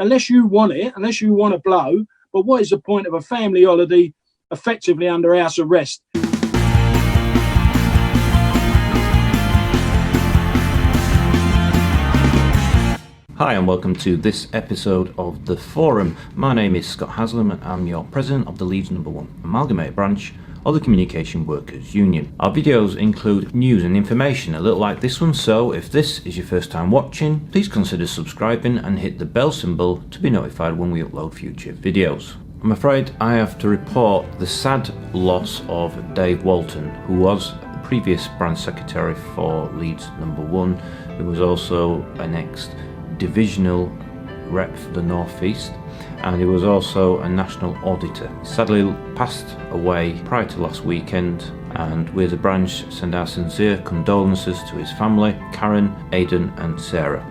unless you want it, unless you want to blow. But what is the point of a family holiday effectively under house arrest? Hi and welcome to this episode of The Forum. My name is Scott Haslam and I'm your president of the Leeds No. 1 Amalgamated branch of the Communication Workers Union. Our videos include news and information, a little like this one, so if this is your first time watching, please consider subscribing and hit the bell symbol to be notified when we upload future videos. I'm afraid I have to report the sad loss of Dave Walton, who was the previous branch secretary for Leeds No. 1, who was also an ex-divisional rep for the North East, and he was also a national auditor. He sadly passed away prior to last weekend, and we as a branch send our sincere condolences to his family, Karen, Aidan and Sarah.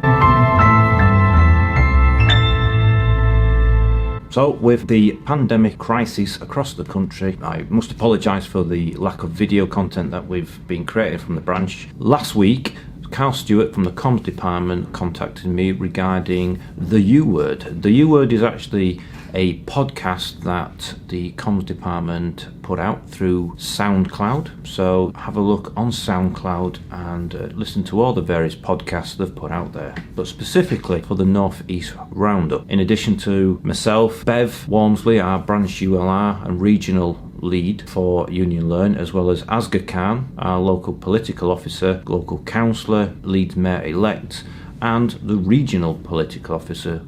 So with the pandemic crisis across the country, I must apologise for the lack of video content that we've been creating from the branch. Last week, Carl Stewart from the comms department contacted me regarding the U Word. The U Word is actually a podcast that the comms department put out through Soundcloud. So have a look on Soundcloud and listen to all the various podcasts they've put out there. But specifically for the North East Roundup, in addition to myself, Bev Walmsley, our branch ULR and regional lead for Union Learn, as well as Asghar Khan, our local political officer, local councillor, Leeds Mayor-elect, and the regional political officer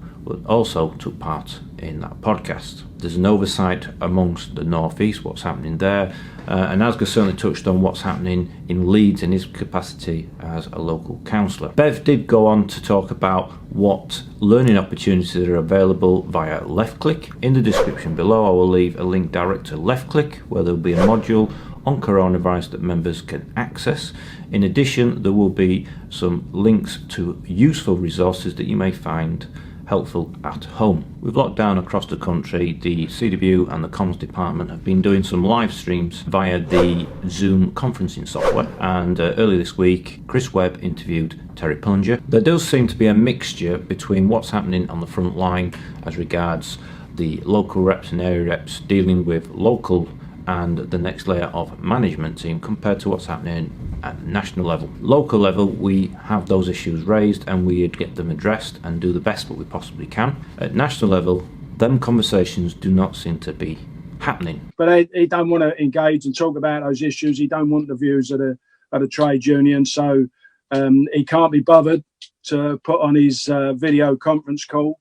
also took part in that podcast. There's an oversight amongst the North East, what's happening there, and Asghar certainly touched on what's happening in Leeds in his capacity as a local councillor. Bev did go on to talk about what learning opportunities are available via Leftclick. In the description below I will leave a link direct to Leftclick, where there will be a module on coronavirus that members can access. In addition, there will be some links to useful resources that you may find helpful at home. With lockdown across the country, the CWU and the comms department have been doing some live streams via the Zoom conferencing software, and earlier this week Chris Webb interviewed Terry Pullinger. There does seem to be a mixture between what's happening on the front line as regards the local reps and area reps dealing with local and the next layer of management team compared to what's happening at national level. Local level, we have those issues raised and we get them addressed and do the best that we possibly can. At national level, them conversations do not seem to be happening. But he don't want to engage and talk about those issues. He don't want the views of the trade union, so he can't be bothered to put on his video conference call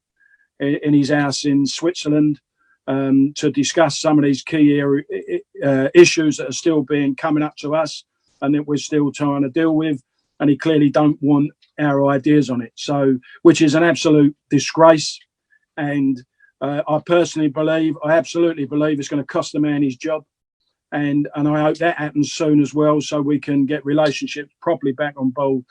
in his house in Switzerland to discuss some of these key issues that are still coming up to us and that we're still trying to deal with, and he clearly don't want our ideas on it, so which is an absolute disgrace. And I absolutely believe it's going to cost the man his job, and I hope that happens soon as well, so we can get relationships properly back on board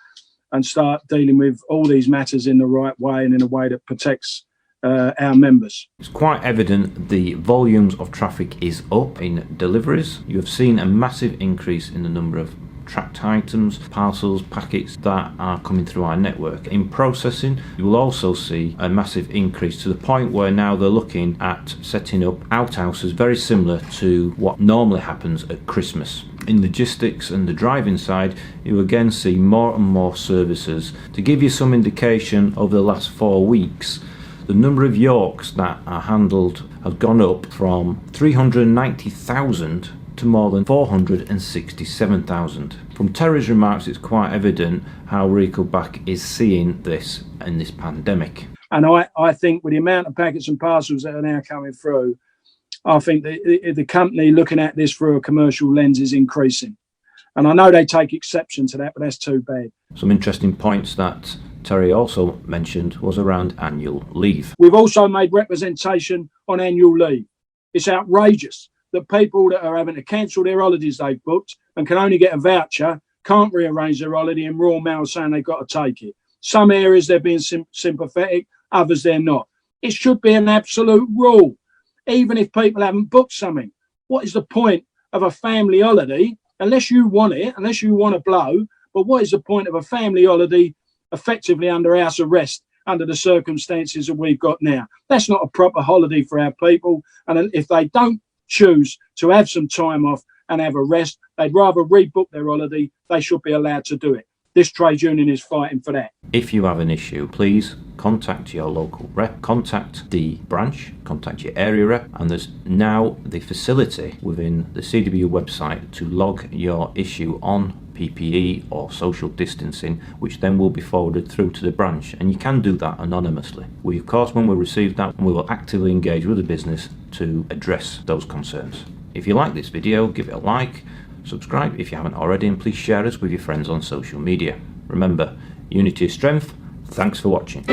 and start dealing with all these matters in the right way and in a way that protects our members. It's quite evident the volumes of traffic is up in deliveries. You have seen a massive increase in the number of tracked items, parcels, packets that are coming through our network. In processing, you will also see a massive increase to the point where now they're looking at setting up outhouses very similar to what normally happens at Christmas. In logistics and the driving side, you again see more and more services. To give you some indication, over the last 4 weeks, the number of Yorks that are handled has gone up from 390,000 to more than 467,000. From Terry's remarks, it's quite evident how Reekleback is seeing this in this pandemic. And I think with the amount of packets and parcels that are now coming through, I think the company looking at this through a commercial lens is increasing. And I know they take exception to that, but that's too bad. Some interesting points that Terry also mentioned was around annual leave. We've also made representation on annual leave. It's outrageous that people that are having to cancel their holidays they've booked and can only get a voucher can't rearrange their holiday, and Royal Mail saying they've got to take it. Some areas they're being sympathetic, others they're not. It should be an absolute rule, even if people haven't booked something. What is the point of a family holiday unless you want it, unless you want to blow? But what is the point of a family holiday effectively under house arrest under the circumstances that we've got now. That's not a proper holiday for our people. And if they don't choose to have some time off and have a rest, they'd rather rebook their holiday, they should be allowed to do it. This trade union is fighting for that. If you have an issue, please contact your local rep, contact the branch, contact your area rep, and there's now the facility within the CWU website to log your issue on PPE or social distancing, which then will be forwarded through to the branch, and you can do that anonymously. We, of course, when we receive that, we will actively engage with the business to address those concerns. If you like this video, give it a like, subscribe if you haven't already, and please share us with your friends on social media. Remember, unity is strength. Thanks for watching.